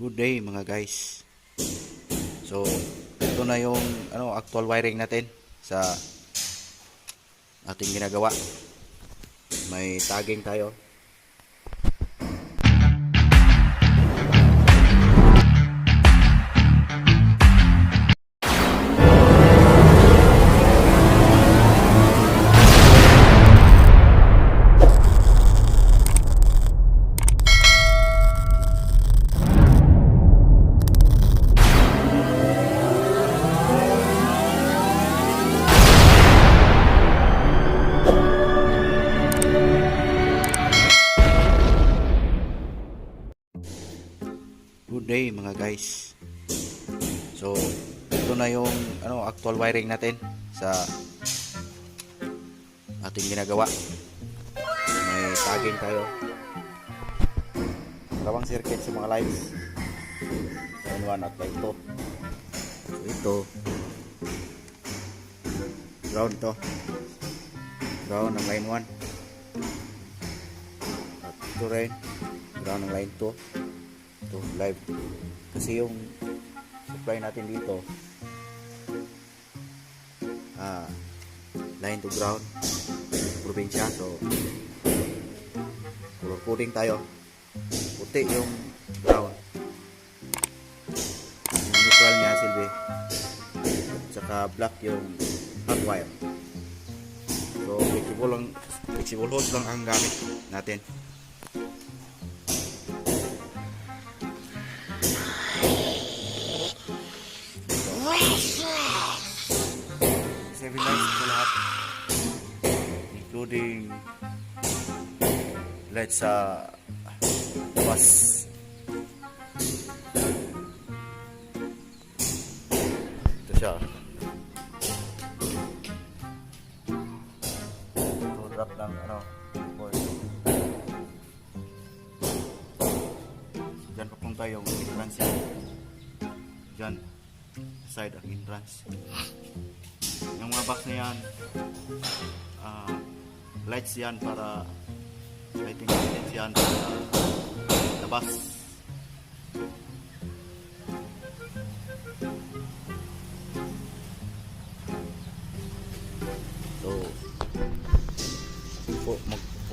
Good day mga guys. So, ito na yung actual wiring natin sa ating ginagawa. May tagging tayo. Good day mga guys. So, ito na yung actual wiring natin sa ating ginagawa. May tagging tayo. Dalawang circuit sa mga lights. Line 1 at line 2. So, ito ground to. Ground ng line 1. At ito rin ground ng line 2. Ito live kasi yung supply natin dito line to ground probinsya, so color coding tayo. Puti yung ground, yung neutral niya silbi, at saka black yung hot wire. So flexible hose lang ang gamit natin. 7 lights ito lahat, including lights sa bus. Ito siya. Ito drop ng board. Diyan papunta yung entrance yan. Diyan side ang entrance. Yung mga box na yan, lights yan para lighting lights yan para labas. So,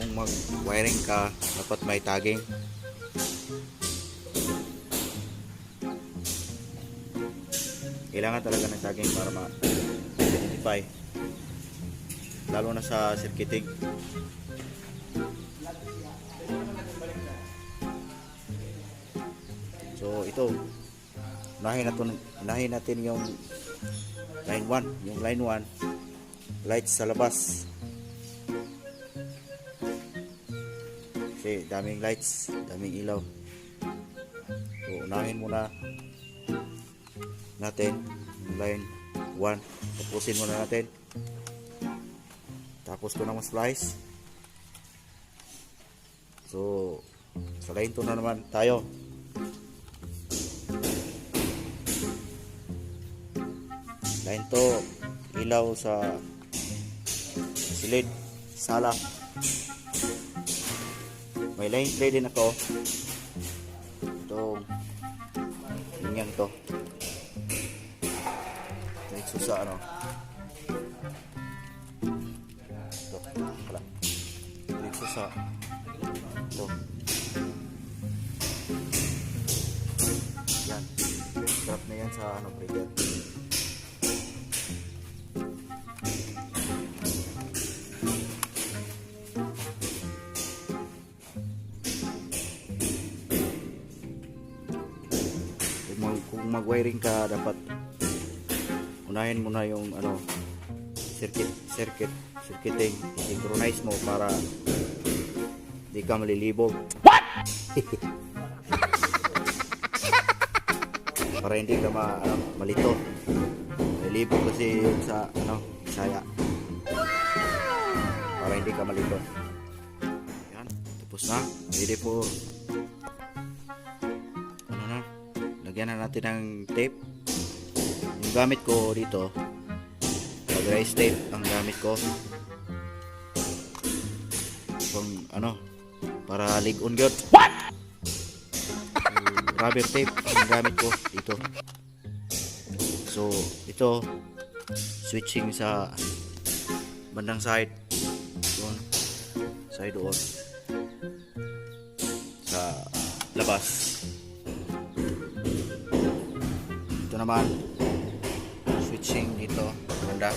kung mag-wiring ka, dapat may tagging. Kailangan talaga ng tagging para ma-identify, lalo na sa circuiting. So ito, unahin natin yung line 1. Yung line 1 lights sa labas, kasi daming lights, daming ilaw. So unahin muna natin yung line 1, tapusin muna natin, tapos ko na splice. So sa line 2 na naman tayo. Line 2 ilaw sa silid sala. May line 3 din ako, itong linyang to. Susa ito pala, susa ito, yan, strap na yan sa breaker. Kung mag-wiring ka, dapat unahin mo na yung circuiting, synchronize mo para di ka malilibog. What? Para hindi ka malito. Malilibog kasi yung sa Bisaya. Para hindi ka malito. Yan, tapos na. Ready po. Lagyan na natin ng tape. Yung gamit ko dito, pag-rice tape ang gamit ko. Para lig-on gyud. What? rubber tape ang gamit ko dito. So ito switching sa bandang side doon, sa labas. Ito naman switching dito banda,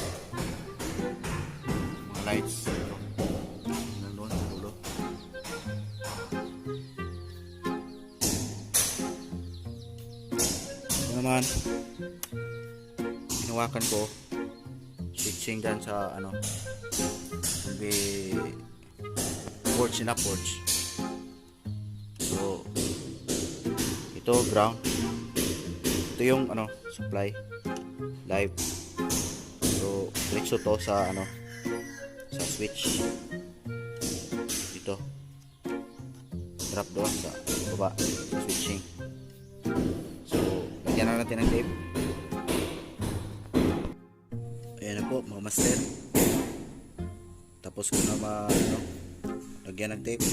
mga lights ito nandun sa dulo. Ito naman hinawakan ko, switching dyan sa ano, may porch na porch. So ito ground, ito yung ano supply live. So diretso to sa ano, sa switch dito, drop doon sa baba sa switching. So lagyan na natin ng tape. Ayan na po mga master, tapos ko na ano, lagyan ng tape.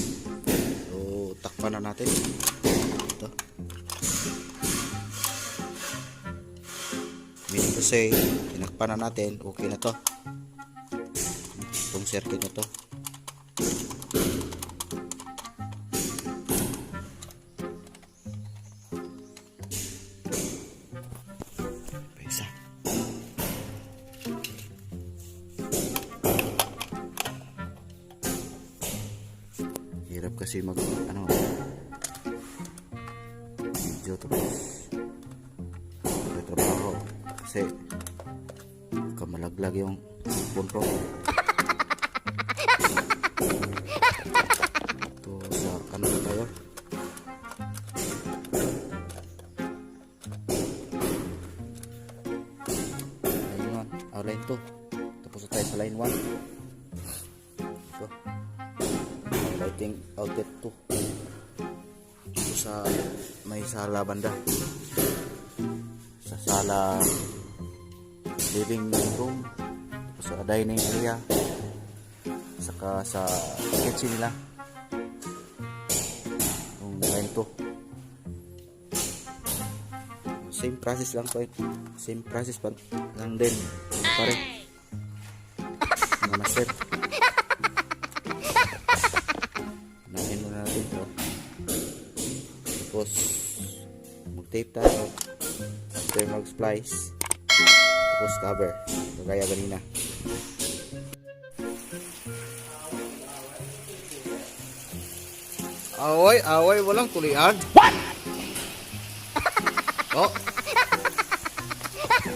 So takpan na natin ito. Meaning to say, tinakpan na natin, okay na to itong circuit na to. Isa hirap kasi mag ano video tapos trabaho kasi kamalaglag yung phone ko. Ito sa ano na tayo, line 1, line 2, tapos na tayo sa line 1. So lighting outlet 2 ito sa may sala banda, sa sala living room, tapos sa dining area, saka sa kitchen nila yung line 2. Same process lang po, same process pa lang din pare mga master. Nahin muna natin to, tapos mag tape tayo after mag splice, tapos cover kagaya ganina. Away walang tulian. What? Oh,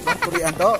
walang tulian to.